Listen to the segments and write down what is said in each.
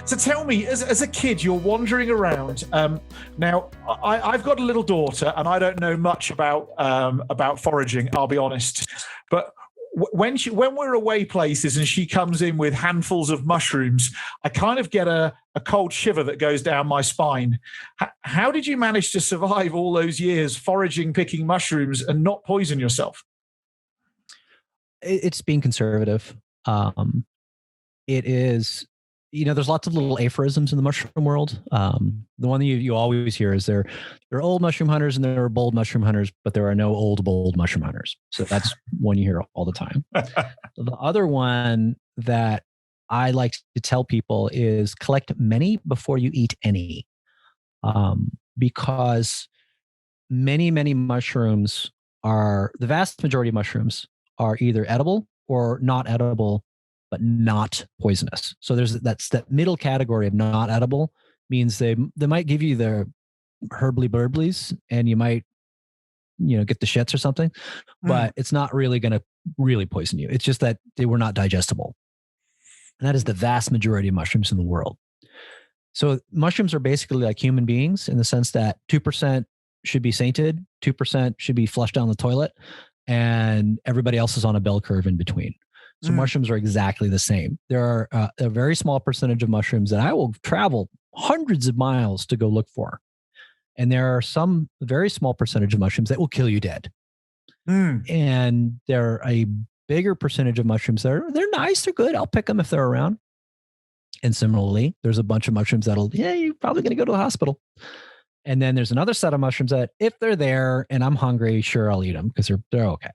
So tell me, as a kid, you're wandering around. Now, I've got a little daughter, and I don't know much about foraging. I'll be honest, but when we're away places and she comes in with handfuls of mushrooms, I kind of get a cold shiver that goes down my spine. How did you manage to survive all those years foraging, picking mushrooms, and not poison yourself? It's being conservative. It is, there's lots of little aphorisms in the mushroom world. The one that you always hear is there are old mushroom hunters and there are bold mushroom hunters, but there are no old, bold mushroom hunters. So that's one you hear all the time. The other one that I like to tell people is collect many before you eat any. Because many, many mushrooms the vast majority of mushrooms are either edible or not edible, but not poisonous. So that's that middle category of not edible means they might give you the herbly burblies and you might, get the shits or something, but it's not really going to really poison you. It's just that they were not digestible. And that is the vast majority of mushrooms in the world. So mushrooms are basically like human beings in the sense that 2% should be sainted, 2% should be flushed down the toilet, and everybody else is on a bell curve in between. So mushrooms are exactly the same. There are a very small percentage of mushrooms that I will travel hundreds of miles to go look for. And there are some very small percentage of mushrooms that will kill you dead. And there are a bigger percentage of mushrooms that they're nice, they're good. I'll pick them if they're around. And similarly, there's a bunch of mushrooms you're probably going to go to the hospital. And then there's another set of mushrooms that if they're there and I'm hungry, sure, I'll eat them because they're okay.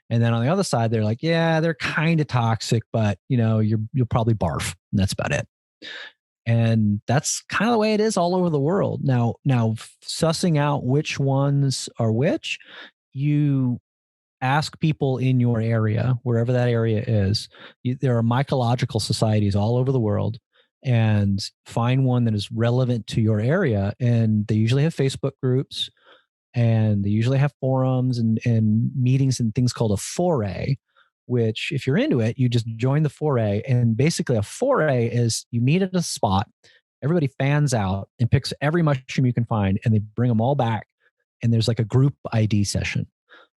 And then on the other side, they're like, yeah, they're kind of toxic, but you'll probably barf. And that's about it. And that's kind of the way it is all over the world. Now sussing out which ones are which, you ask people in your area, wherever that area is. There are mycological societies all over the world, and find one that is relevant to your area. And they usually have Facebook groups, and they usually have forums and meetings and things called a foray, which if you're into it, you just join the foray. And basically a foray is you meet at a spot, everybody fans out and picks every mushroom you can find, and they bring them all back. And there's like a group ID session,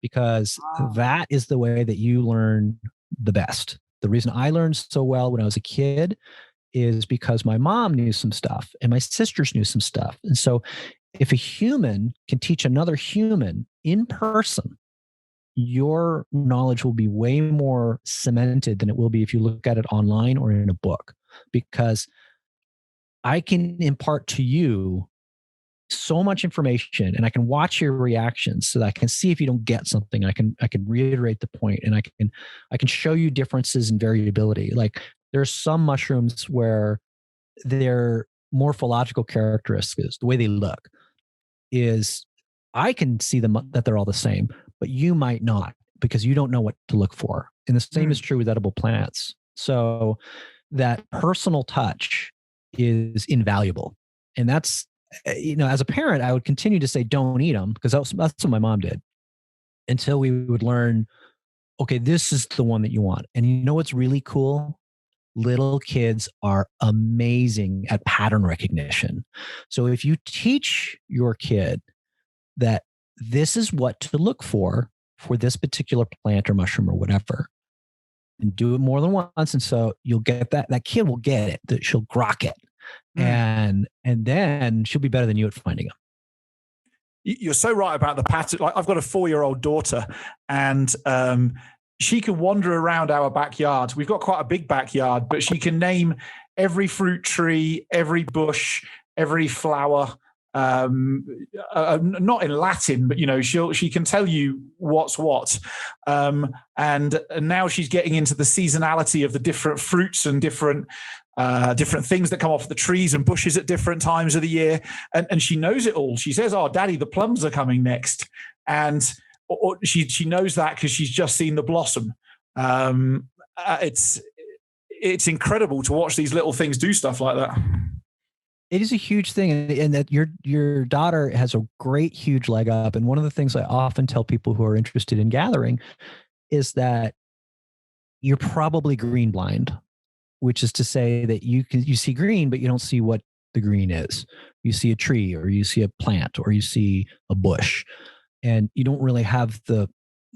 because that is the way that you learn the best. The reason I learned so well when I was a kid is because my mom knew some stuff and my sisters knew some stuff. And so if a human can teach another human in person, your knowledge will be way more cemented than it will be if you look at it online or in a book, because I can impart to you so much information and I can watch your reactions so that I can see if you don't get something. I can reiterate the point, and I can show you differences in variability. Like there's some mushrooms where their morphological characteristics, the way they look, is I can see them that they're all the same, but you might not, because you don't know what to look for. And the same is true with edible plants. So that personal touch is invaluable. And that's, as a parent, I would continue to say, don't eat them, because that's what my mom did, until we would learn, okay, this is the one that you want. And you know what's really cool? Little kids are amazing at pattern recognition. So if you teach your kid that this is what to look for this particular plant or mushroom or whatever, and do it more than once, and so you'll get that kid will get it, that she'll grok it. And then she'll be better than you at finding them. You're so right about the pattern. Like, I've got a 4-year-old daughter, and she can wander around our backyard. We've got quite a big backyard, but she can name every fruit tree, every bush, every flower. Not in Latin, but she can tell you what's what. And now she's getting into the seasonality of the different fruits and different things that come off the trees and bushes at different times of the year. And she knows it all. She says, "Oh, Daddy, the plums are coming next." And she knows that because she's just seen the blossom. It's incredible to watch these little things do stuff like that. It is a huge thing, and that your daughter has a great, huge leg up. And one of the things I often tell people who are interested in gathering is that you're probably green blind. which is to say that you see green, but you don't see what the green is. You see a tree, or you see a plant, or you see a bush, and you don't really have the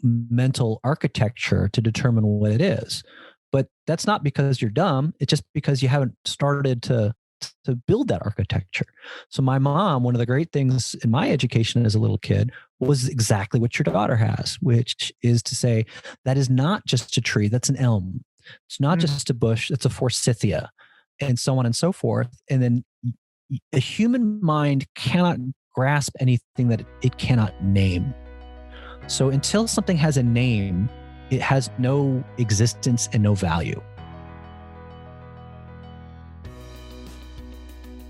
mental architecture to determine what it is. But that's not because you're dumb. It's just because you haven't started to build that architecture. So my mom, one of the great things in my education as a little kid was exactly what your daughter has, which is to say that is not just a tree, that's an elm. It's not just a bush, it's a forsythia, and so on and so forth. And then a human mind cannot grasp anything that it cannot name. So until something has a name, it has no existence and no value.